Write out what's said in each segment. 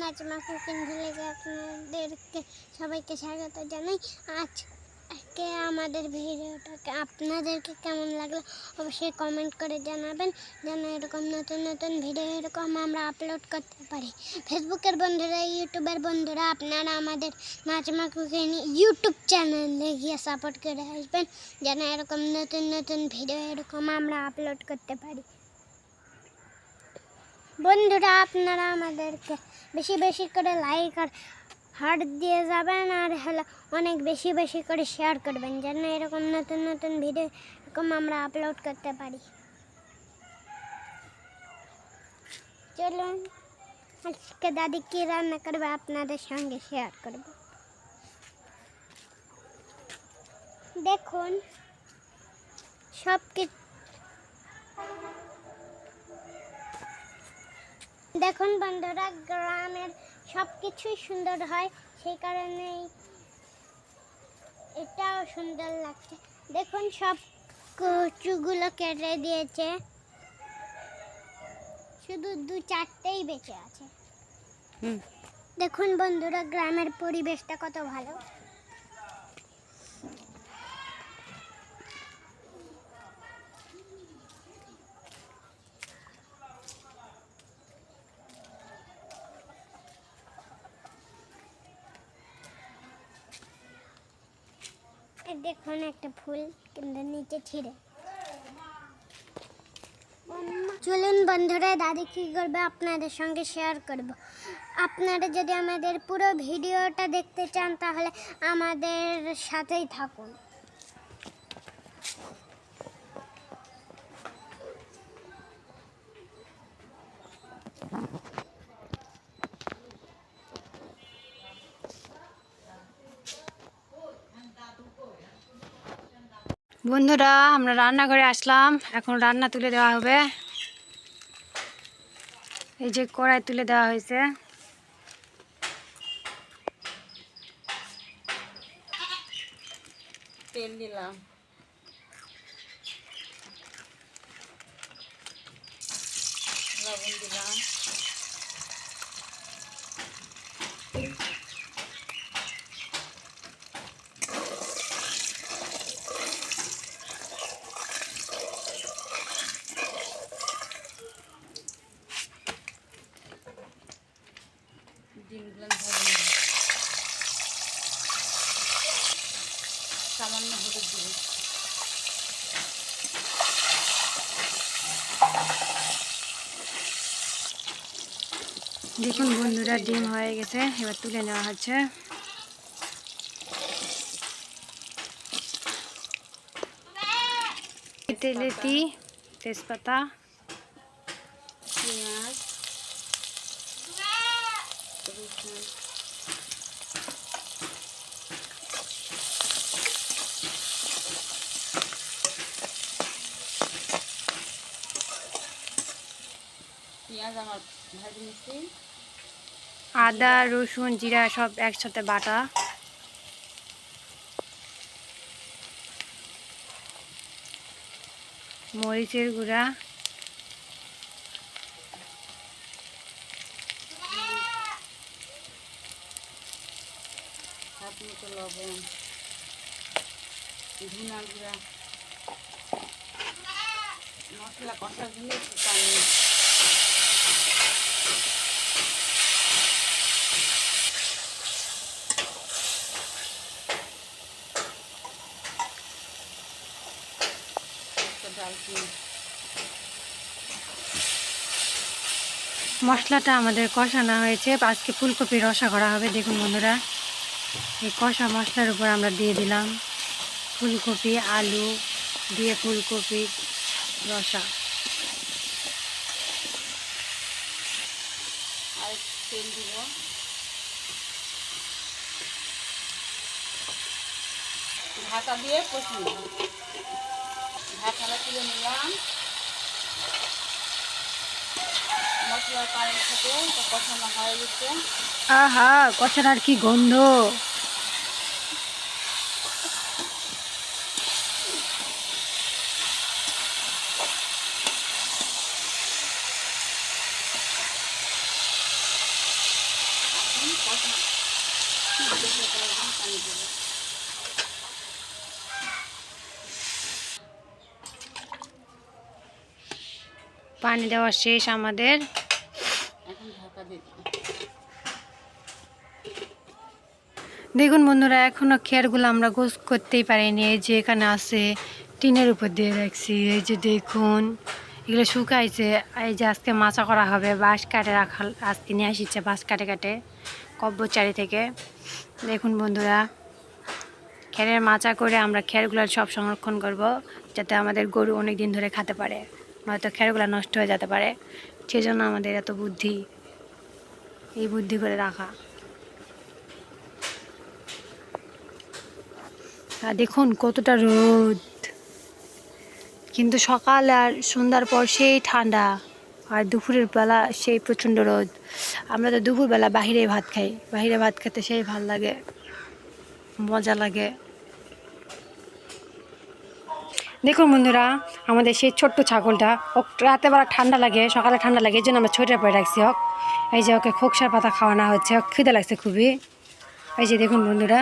Nazma cooking ভিলেজে আপনাদেরকে সবাইকে স্বাগত জানাই। আজকে আমাদের ভিডিওটাকে আপনাদেরকে কেমন লাগলো অবশ্যই কমেন্ট করে জানাবেন, যেন এরকম নতুন নতুন ভিডিও এরকম আমরা আপলোড করতে পারি। ফেসবুকের বন্ধুরা, ইউটিউবের বন্ধুরা, আপনারা আমাদের নাজমা কুকিং ইউটিউব চ্যানেলে গিয়ে সাপোর্ট করে আসবেন, যেন এরকম নতুন নতুন ভিডিও এরকম আমরা আপলোড করতে পারি। বন্ধুরা, আপনারা আমাদেরকে বেশি বেশি করে লাইক আর হার্ট দিয়ে যাবেন, আর অনেক বেশি বেশি করে শেয়ার করবেন, যেন এরকম নতুন নতুন ভিডিও এরকম আমরা আপলোড করতে পারি। চলুন আজকে দাদি কি রান্না করবে আপনাদের সঙ্গে শেয়ার করব। দেখুন দেখুন বন্ধুরা, গ্রামের সব কিছুই সুন্দর হয়, সেই কারণেই এটাও সুন্দর লাগছে। দেখুন সব কচুগুলো কেটে দিয়েছে, শুধু 2-4টেই বেঁচে আছে। দেখুন বন্ধুরা, গ্রামের পরিবেশটা কত ভালো। দেখুন একটা ফুল কিন্তু নিচে ছিঁড়ে। চলুন বন্ধুরা, দাদি কী করবে আপনাদের সঙ্গে শেয়ার করব। আপনারা যদি আমাদের পুরো ভিডিওটা দেখতে চান তাহলে আমাদের সাথেই থাকুন। বন্ধুরা, আমরা রান্নাঘরে আসলাম, এখন রান্না তুলে দেওয়া হবে। এই যে কড়াই তুলে দেওয়া হয়েছে। তেল দিলাম, লবণ দিলাম, ডিমগুলো ভাজা নেব, সামান্য হলুদ দিব, দেখুন বন্ধুরা, ডিম হয়ে গেছে, এবার তুলে নেওয়া হচ্ছে। তেলেতি, তেজপাতা, পেঁয়াজ, রসুন, পেঁয়াজ আমার ভাজি নিচ্ছি, আদা, রসুন, জিরা সব একসাথে বাটা, মরিচের গুঁড়া, হাত মতো লবণ, ধনিয়া গুঁড়া, মশলা কষার জন্য একটু পানি, ডালচিনি। মশলাটা আমাদের কষানো হয়েছে, আজকে ফুলকপির রসা করা হবে। দেখুন বন্ধুরা, এই কষা মশলার উপর আমরা দিয়ে দিলাম ফুলকপি, আলু দিয়ে ফুলকপির রসা। আর তেল দিব, ঢাকা দিয়ে কষিয়ে নেব। ঢাকাটা তুলে নিলাম, মশলার পানির সাথে কষানো হয়ে গেছে। আহা, কষাটার কি গন্ধ! কষা দেখে করার জন্য পানি দেবো। পানি দেওয়া শেষ আমাদের। এখন ঢাকা দিয়ে দিই। দেখুন বন্ধুরা, এখনো খেরগুলো আমরা গোছ করতেই পারিনি। এই যে এখানে আছে, টিনের উপর দিয়ে রাখছি। এই যে দেখুন, এগুলো শুকাইছে। এই যে আজকে মাচা করা হবে, বাঁশ কাটে রাখা, আজকে নিয়ে আসছে বাঁশ কাটে কাটে কব্বরচারি থেকে। দেখুন বন্ধুরা, খেরের মাচা করে আমরা খেরগুলো সব সংরক্ষণ করব, যাতে আমাদের গরু অনেক দিন ধরে খেতে পারে, নয়তো খেরগুলো নষ্ট হয়ে যেতে পারে। সেজন্য আমাদের এত বুদ্ধি, এই বুদ্ধি করে রাখা। আর দেখুন কতটা রোদ, কিন্তু সকাল আর সন্ধ্যার পর সেই ঠান্ডা, আর দুপুরের বেলা সেই প্রচণ্ড রোদ। আমরা তো দুপুরবেলা বাহিরে ভাত খাই, বাহিরে ভাত খেতে সেই ভাল লাগে, মজা লাগে। দেখুন বন্ধুরা, আমাদের সেই ছোট্ট ছাগলটা, ও রাতে বেলা ঠান্ডা লাগে, সকালে ঠান্ডা লাগে, এই জন্য আমরা সোয়েটার পরে রাখছি। হোক, এই যে ওকে খোকসার পাতা খাওয়ানো হচ্ছে, খিদে লাগছে খুবই। এই যে দেখুন বন্ধুরা,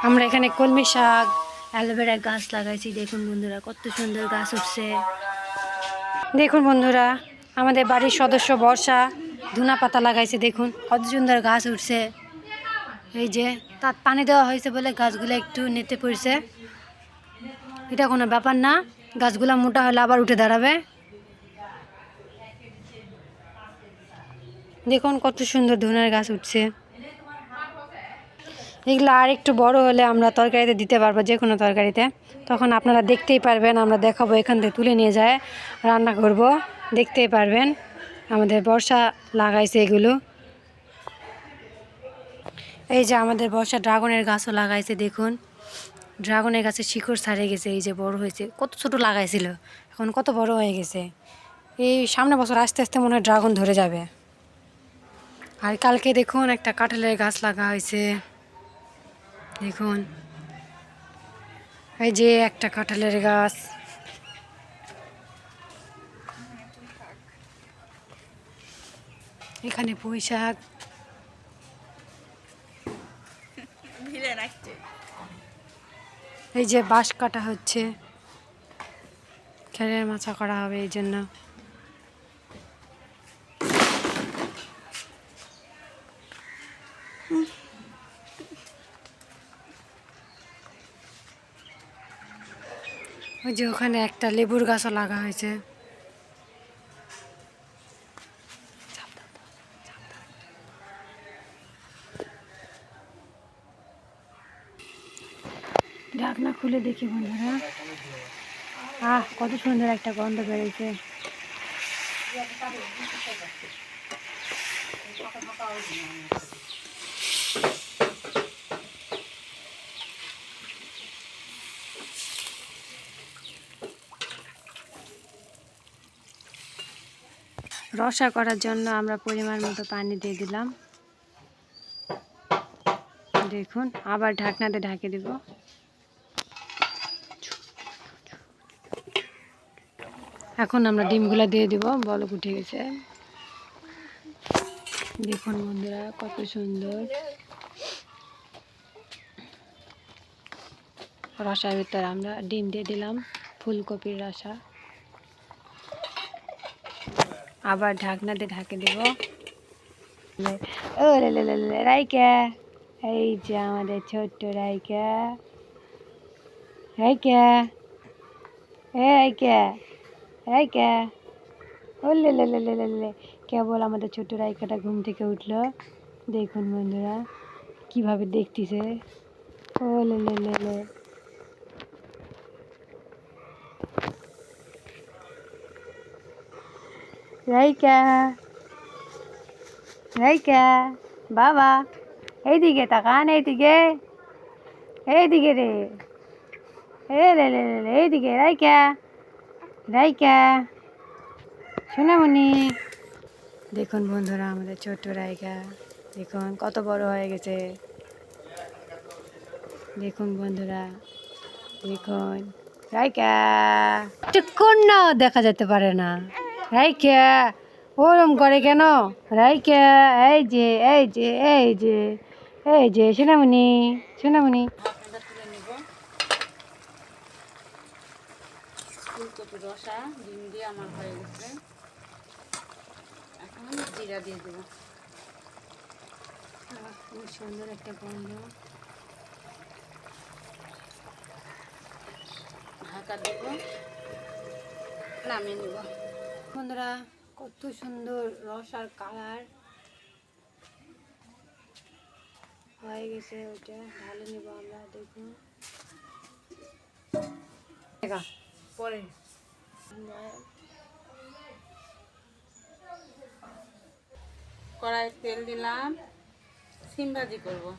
আমরা এখানে কলমি শাক, অ্যালোভেরা গাছ লাগাইছি। দেখুন বন্ধুরা, কত সুন্দর গাছ উঠছে। দেখুন বন্ধুরা, আমাদের বাড়ির সদস্য বর্ষা ধুনা পাতা লাগাইছে। দেখুন কত সুন্দর গাছ উঠছে। এই যে তার পানি দেওয়া হয়েছে বলে গাছগুলো একটু নেতে পড়ছে। এটা কোনো ব্যাপার না, গাছগুলো মোটা হলে আবার উঠে দাঁড়াবে। দেখুন কত সুন্দর ধুনার গাছ উঠছে। এগুলো আর একটু বড় হলে আমরা তরকারিতে দিতে পারবো, যে কোনো তরকারিতে। তখন আপনারা দেখতেই পারবেন, আমরা দেখাবো, এখান থেকে তুলে নিয়ে যায় রান্না করব, দেখতেই পারবেন। আমাদের বর্ষা লাগাইছে এগুলো। এই যে আমাদের বর্ষা ড্রাগনের গাছও লাগাইছে। দেখুন ড্রাগনের গাছের শিকড় ছাড়িয়ে গেছে, এই যে বড় হয়েছে। কত ছোট লাগাইছিল, এখন কত বড় হয়ে গেছে। এই সামনে বছর আস্তে আস্তে মনে হয় ড্রাগন ধরে যাবে। আর কালকে দেখুন একটা কাঁঠালের গাছ লাগা হয়েছে। দেখুন এই যে একটা কাঁঠালের গাছ। এখানে পুঁই শাক। এই যে বাঁশ কাটা হচ্ছে, খেরের মাচা করা হবে, এই জন্য। ওই যে ওখানে একটা লেবুর গাছও লাগা হয়েছে। ঢাকনা খুলে দেখি বন্ধুরা, কত সুন্দর একটা গন্ধ বেরোচ্ছে। রসা করার জন্য আমরা পরিমাণ মতো পানি দিয়ে দিলাম। দেখুন আবার ঢাকনাতে ঢাকে দিব। এখন আমরা ডিমগুলো দিয়ে দিব, বলক উঠে গেছে। দেখুন বন্ধুরা কত সুন্দর। রসার ভিতরে আমরা ডিম দিয়ে দিলাম, ফুলকপির রসা। আবার ঢাকনাতে ঢাকে দিব। ও লে লে লে লে, রাইকা, এই যে আমাদের ছোট্ট রাইকা। রাইকা, এ রাইকা, রাইকা, ও লে লে লে লে লে লে, কেবল আমাদের ছোট্ট রাইকাটা ঘুম থেকে উঠলো। দেখুন বন্ধুরা কিভাবে দেখতেছে। ও লে লে লে লে, রাইকা, রাইকা বাবা, এইদিকে তাকান, এইদিকে, এইদিকে রে, এ লে লে লে, এইদিকে রাইকা, রাইকা সোনামণি। দেখুন বন্ধুরা আমাদের ছোট্ট রাইকা, দেখুন কত বড় হয়ে গেছে। দেখুন বন্ধুরা, দেখুন রাইকা টুকুন না দেখা যেতে পারে না। রাইখা ওরম করে কেন? রাইখা এই যে এই যে এই যে এই যে সোনামণি সোনামণি। ঢাকনাটা তুলে নিব। ফুলকপি রসা ডিম দিয়ে আমার হয়ে গেছে। এখন জিরা দিয়ে দেবো। খুব সুন্দর একটা গন্ধ। ঢাকা দেব, নামিয়ে নিব। বন্ধুরা কত সুন্দর রস আর কালার হয়ে গেছে। ওটা ঢালে নিব আমরা, দেখুন। পরে কড়াই তেল দিলাম, সিম ভাজি করবো।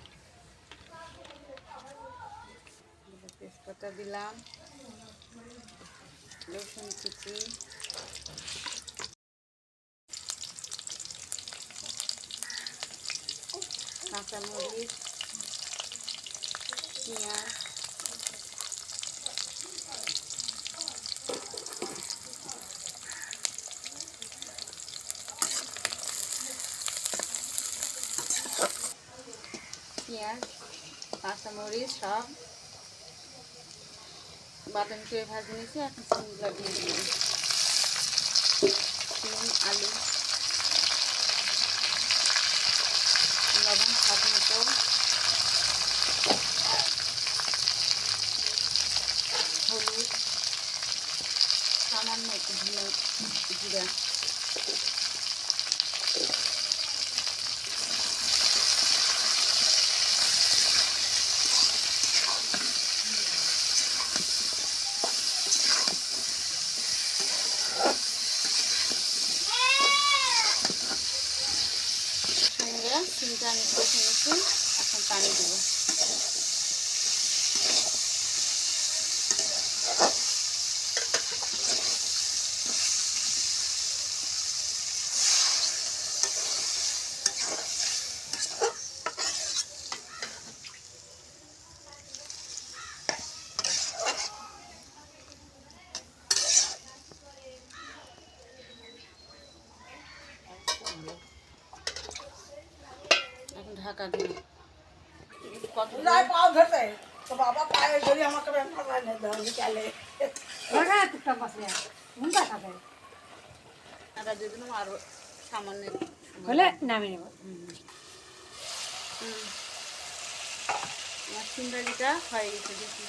তেজপাতা দিলাম, রসুন কুচি, কাঁচামরিচ, পেঁয়াজ, কাঁচামরিচ সব বাদামি করে ভাজি নিয়েছি। এখন সিমগুলো দিয়ে দিলাম, সিম আলু, লবণ স্বাদ মতো, হলুদ, সামান্য একটু জিরা, সঙ্গে সিমটা আমি কষে নিচ্ছি। এখন পানি দেবো। এখন ঢাকা দিই। কত আদা দিয়ে দিলাম, আরো সামান্য হলে নামিয়ে নেব। আমার সিম ভাজিটা হয়ে গেছে। দেখি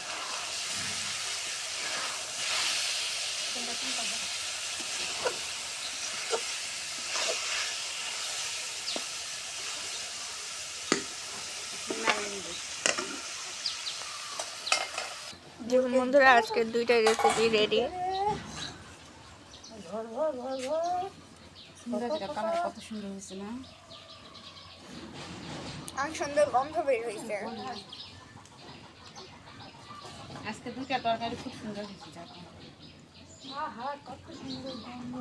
বন্ধুরা আজকে দুইটা রেসিপি রেডি। সিম ভাজিটা কালার কত সুন্দর হয়েছে না? আর সুন্দর গন্ধ বের হয়েছে। আজকে দুইটা তরকারি খুব সুন্দর হয়েছে। দেখো আহা কত সুন্দর গন্ধ,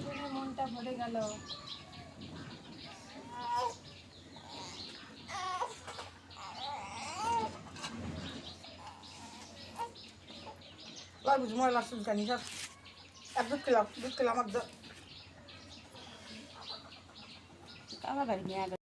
শুনে মনটা ভরে গেল। ময়লা চুলকানি সব এক দুধ খেলাম আমার কালা বাড়ি নিয়ে